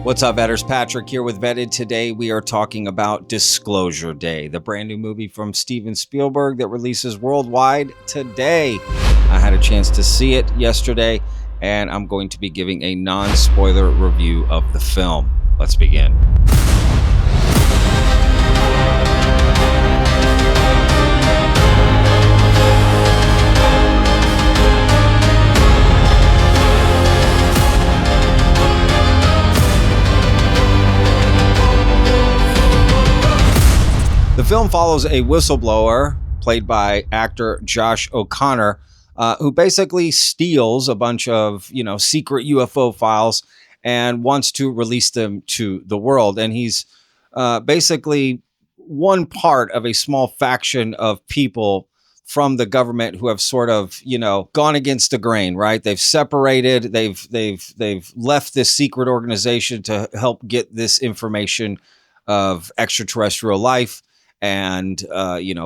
What's up, Vetters? Patrick here with Vetted. Today we are talking about Disclosure Day, the brand new movie from Steven Spielberg that releases worldwide today. I had a chance to see it yesterday, and I'm going to be giving a non-spoiler review of the film. Let's begin. The film follows a whistleblower, played by actor Josh O'Connor, who basically steals a bunch of, secret UFO files and wants to release them to the world. And he's basically one part of a small faction of people from the government who have sort of, gone against the grain, right? They've separated. They've left this secret organization to help get this information of extraterrestrial life and,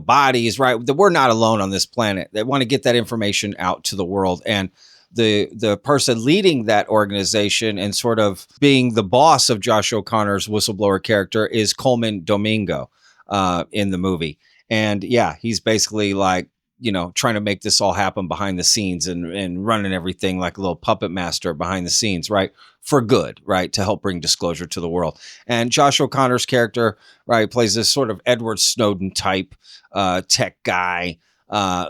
bodies, right? We're not alone on this planet. They want to get that information out to the world. And the person leading that organization and sort of being the boss of Josh O'Connor's whistleblower character is Coleman Domingo in the movie. And yeah, he's basically like, trying to make this all happen behind the scenes and running everything like a little puppet master behind the scenes, right? For good, right? To help bring disclosure to the world. And Josh O'Connor's character, right, plays this sort of Edward Snowden type tech guy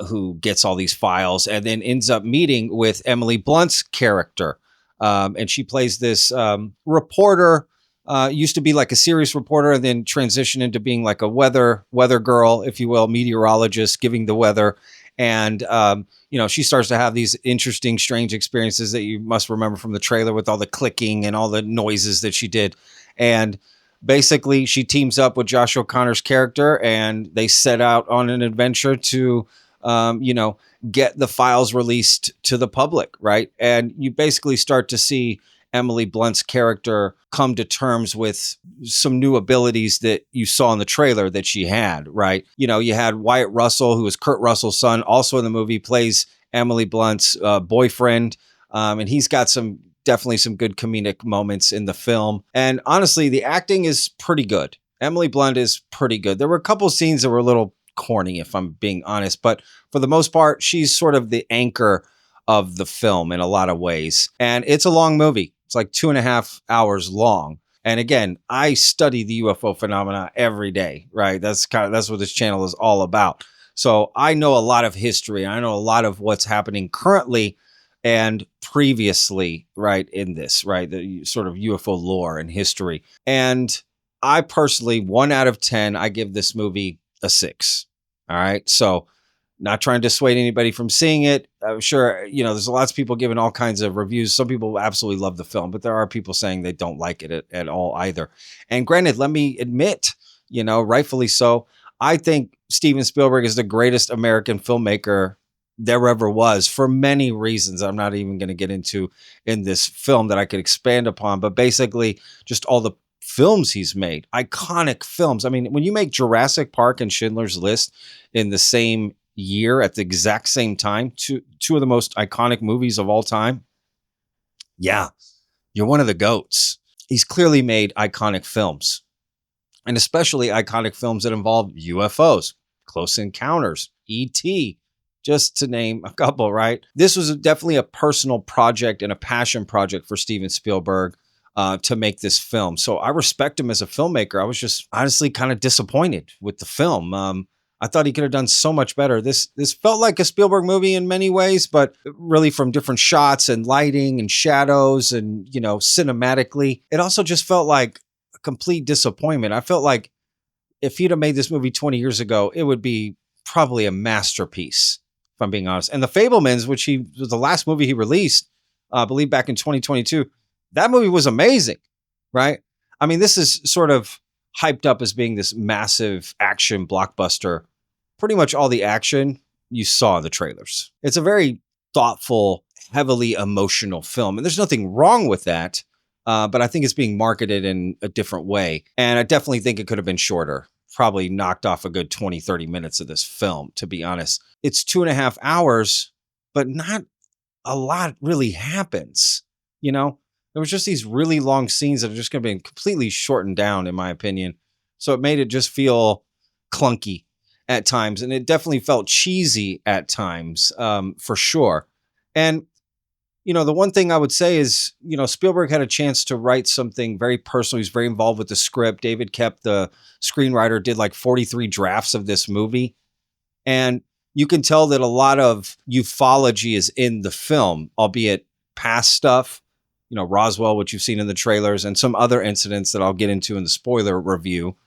who gets all these files and then ends up meeting with Emily Blunt's character. And she plays this reporter, used to be like a serious reporter and then transitioned into being like a weather girl, if you will, meteorologist, giving the weather. And, she starts to have these interesting, strange experiences that you must remember from the trailer with all the clicking and all the noises that she did. And basically she teams up with Josh O'Connor's character and they set out on an adventure to, get the files released to the public, right? And you basically start to see Emily Blunt's character come to terms with some new abilities that you saw in the trailer that she had, right? You had Wyatt Russell, who was Kurt Russell's son, also in the movie, plays Emily Blunt's boyfriend. And he's got definitely some good comedic moments in the film. And honestly, the acting is pretty good. Emily Blunt is pretty good. There were a couple scenes that were a little corny, if I'm being honest, but for the most part, she's sort of the anchor of the film in a lot of ways. And it's a long movie. It's like 2.5 hours long. And again, I study the UFO phenomena every day, right? That's what this channel is all about. So I know a lot of history. I know a lot of what's happening currently and previously, right, in this, right? The sort of UFO lore and history. And I personally, 1 out of 10, I give this movie a 6. All right. So not trying to dissuade anybody from seeing it. I'm sure, there's lots of people giving all kinds of reviews. Some people absolutely love the film, but there are people saying they don't like it at all either. And granted, let me admit, rightfully so, I think Steven Spielberg is the greatest American filmmaker there ever was for many reasons. I'm not even going to get into in this film that I could expand upon, but basically just all the films he's made, iconic films. I mean, when you make Jurassic Park and Schindler's List in the same year at the exact same time, two of the most iconic movies of all time. Yeah, you're one of the GOATs. He's clearly made iconic films, and especially iconic films that involve UFOs, Close Encounters, E.T., just to name a couple, right? This was definitely a personal project and a passion project for Steven Spielberg to make this film. So I respect him as a filmmaker. I was just honestly kind of disappointed with the film. I thought he could have done so much better. This felt like a Spielberg movie in many ways, but really from different shots and lighting and shadows and, cinematically, it also just felt like a complete disappointment. I felt like if he'd have made this movie 20 years ago, it would be probably a masterpiece, if I'm being honest. And The Fabelmans, which was the last movie he released, I believe back in 2022, that movie was amazing, right? I mean, this is sort of hyped up as being this massive action blockbuster. Pretty much all the action you saw in the trailers. It's a very thoughtful, heavily emotional film. And there's nothing wrong with that. But I think it's being marketed in a different way. And I definitely think it could have been shorter. Probably knocked off a good 20, 30 minutes of this film, to be honest. It's 2.5 hours, but not a lot really happens. There was just these really long scenes that are just going to be completely shortened down, in my opinion. So it made it just feel clunky at times, and it definitely felt cheesy at times, for sure. And the one thing I would say is, Spielberg had a chance to write something very personal. He's very involved with the script. David Koepp, the screenwriter, did like 43 drafts of this movie. And you can tell that a lot of ufology is in the film, albeit past stuff, Roswell, which you've seen in the trailers, and some other incidents that I'll get into in the spoiler review,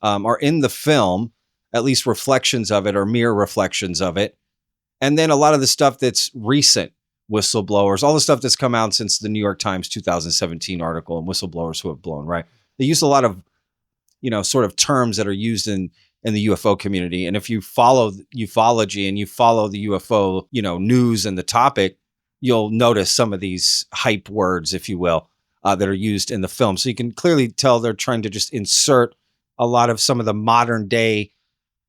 are in the film, at least reflections of it or mere reflections of it. And then a lot of the stuff that's recent, whistleblowers, all the stuff that's come out since the New York Times 2017 article and whistleblowers who have blown, right? They use a lot of, sort of terms that are used in the UFO community. And if you follow ufology and you follow the UFO, news and the topic, you'll notice some of these hype words, if you will, that are used in the film. So you can clearly tell they're trying to just insert a lot of some of the modern day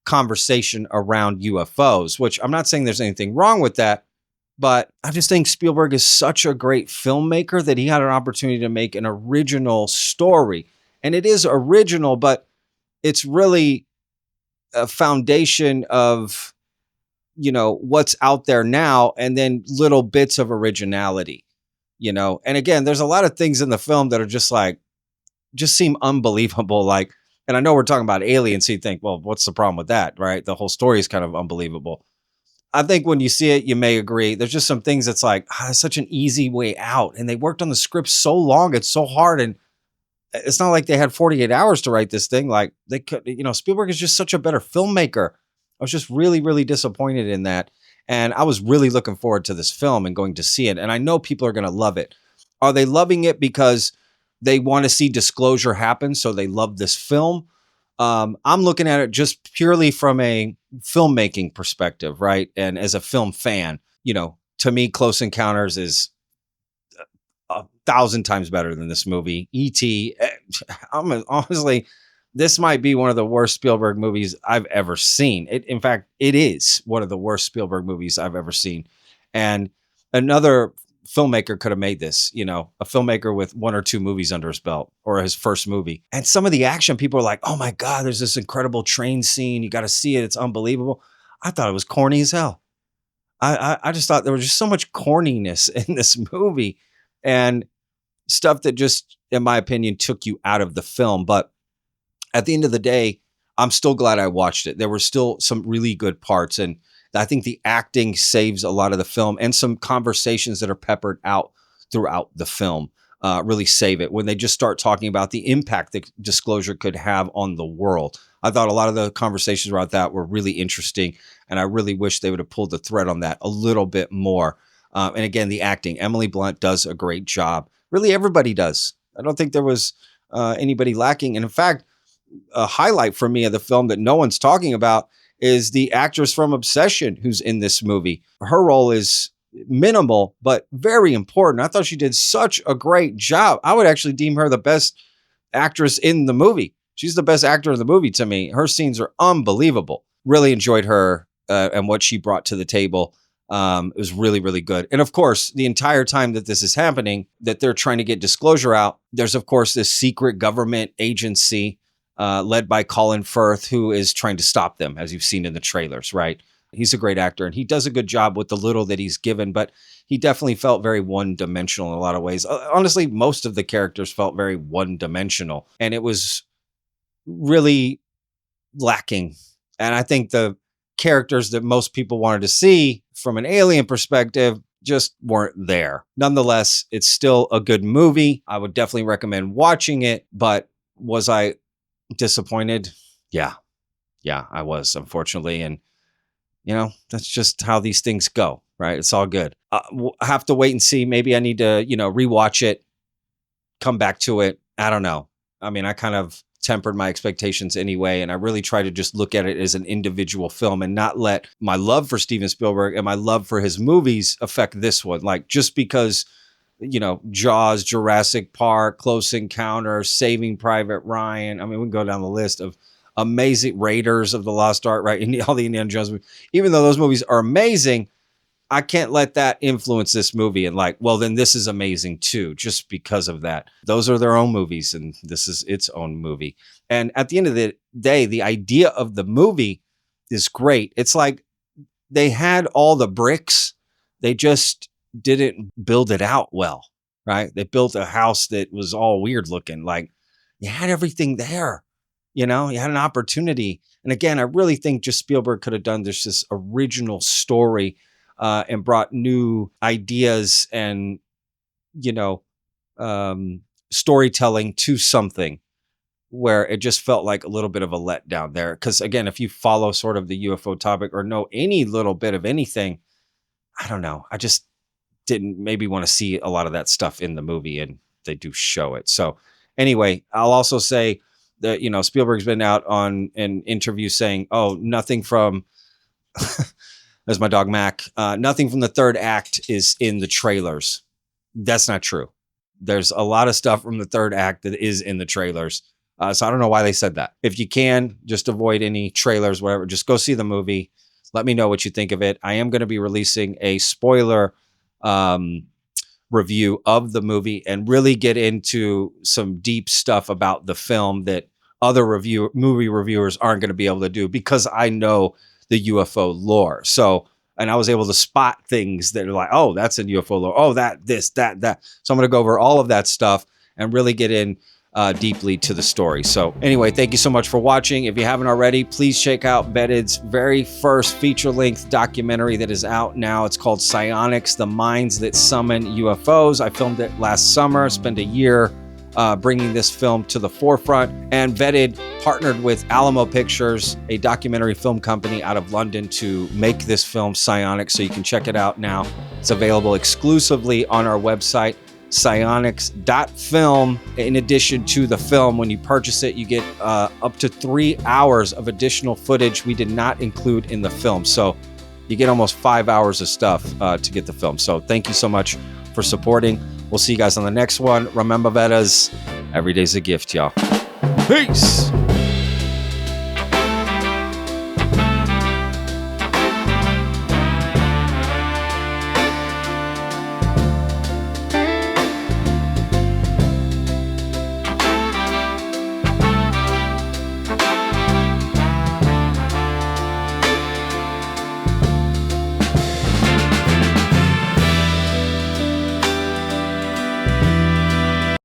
conversation around UFOs, which I'm not saying there's anything wrong with that. But I just think Spielberg is such a great filmmaker that he had an opportunity to make an original story. And it is original, but it's really a foundation of, what's out there now, and then little bits of originality, And again, there's a lot of things in the film that are just seem unbelievable. Like, and I know we're talking about aliens, so you think, well, what's the problem with that, right? The whole story is kind of unbelievable. I think when you see it, you may agree. There's just some things that's like, it's such an easy way out. And they worked on the script so long. It's so hard. And it's not like they had 48 hours to write this thing. Like they could, Spielberg is just such a better filmmaker. I was just really, really disappointed in that. And I was really looking forward to this film and going to see it. And I know people are going to love it. Are they loving it because they want to see disclosure happen, so they love this film? I'm looking at it just purely from a filmmaking perspective, right? And as a film fan, to me, Close Encounters is 1,000 times better than this movie. E.T., honestly, this might be one of the worst Spielberg movies I've ever seen. In fact, it is one of the worst Spielberg movies I've ever seen. And another filmmaker could have made this, a filmmaker with 1 or 2 movies under his belt, or his first movie. And some of the action, people are like, oh my God, there's this incredible train scene. You got to see it. It's unbelievable. I thought it was corny as hell. I just thought there was just so much corniness in this movie and stuff that just, in my opinion, took you out of the film. But at the end of the day, I'm still glad I watched it. There were still some really good parts. And I think the acting saves a lot of the film, and some conversations that are peppered out throughout the film really save it when they just start talking about the impact that disclosure could have on the world. I thought a lot of the conversations about that were really interesting, and I really wish they would have pulled the thread on that a little bit more. And again, the acting, Emily Blunt does a great job. Really, everybody does. I don't think there was anybody lacking. And in fact, a highlight for me of the film that no one's talking about is the actress from Obsession who's in this movie. Her role is minimal, but very important. I thought she did such a great job. I would actually deem her the best actress in the movie. She's the best actor in the movie to me. Her scenes are unbelievable. Really enjoyed her and what she brought to the table. It was really, really good. And of course, the entire time that this is happening, that they're trying to get disclosure out, there's of course this secret government agency led by Colin Firth, who is trying to stop them, as you've seen in the trailers, right? He's a great actor, and he does a good job with the little that he's given, but he definitely felt very one-dimensional in a lot of ways. Honestly, most of the characters felt very one-dimensional, and it was really lacking. And I think the characters that most people wanted to see from an alien perspective just weren't there. Nonetheless, it's still a good movie. I would definitely recommend watching it, but was I disappointed? Yeah, I was, unfortunately. And, that's just how these things go, right? It's all good. I have to wait and see. Maybe I need to, rewatch it, come back to it. I don't know. I mean, I kind of tempered my expectations anyway. And I really try to just look at it as an individual film and not let my love for Steven Spielberg and my love for his movies affect this one. Like, just because, Jaws, Jurassic Park, Close Encounters, Saving Private Ryan. I mean, we can go down the list of amazing Raiders of the Lost Ark, right? And all the Indiana Jones movies. Even though those movies are amazing, I can't let that influence this movie and like, well, then this is amazing too, just because of that. Those are their own movies and this is its own movie. And at the end of the day, the idea of the movie is great. It's like they had all the bricks. They just didn't build it out well, right? They built a house that was all weird looking. Like you had everything there, you know, you had an opportunity. And again, I really think just Spielberg could have done this original story and brought new ideas and, you know, storytelling to something where it just felt like a little bit of a letdown there. Because again, if you follow sort of the UFO topic or know any little bit of anything, I don't know. I just didn't maybe want to see a lot of that stuff in the movie, and they do show it. So anyway, I'll also say that, you know, Spielberg's been out on an interview saying, oh, nothing from there's my dog Mac. Nothing from the third act is in the trailers. That's not true. There's a lot of stuff from the third act that is in the trailers. So I don't know why they said that. If you can, just avoid any trailers, whatever. Just go see the movie. Let me know what you think of it. I am going to be releasing a spoiler review of the movie and really get into some deep stuff about the film that other movie reviewers aren't going to be able to do because I know the UFO lore. So, and I was able to spot things that are like, oh, that's in UFO lore. Oh, that, this, that. So I'm going to go over all of that stuff and really get in deeply to the story. So anyway, thank you so much for watching. If you haven't already, please check out Betted's very first feature-length documentary that is out now. It's called Psionics, The Minds That Summon UFOs. I filmed it last summer, spent a year bringing this film to the forefront, and Vetted partnered with Alamo Pictures, a documentary film company out of London, to make this film Psionics. So you can check it out now. It's available exclusively on our website, psionics.film. In addition to the film, when you purchase it, you get up to 3 hours of additional footage we did not include in the film. So you get almost 5 hours of stuff to get the film. So thank you so much for supporting. We'll see you guys on the next one. Remember, Vettas, every day's a gift, y'all. Peace.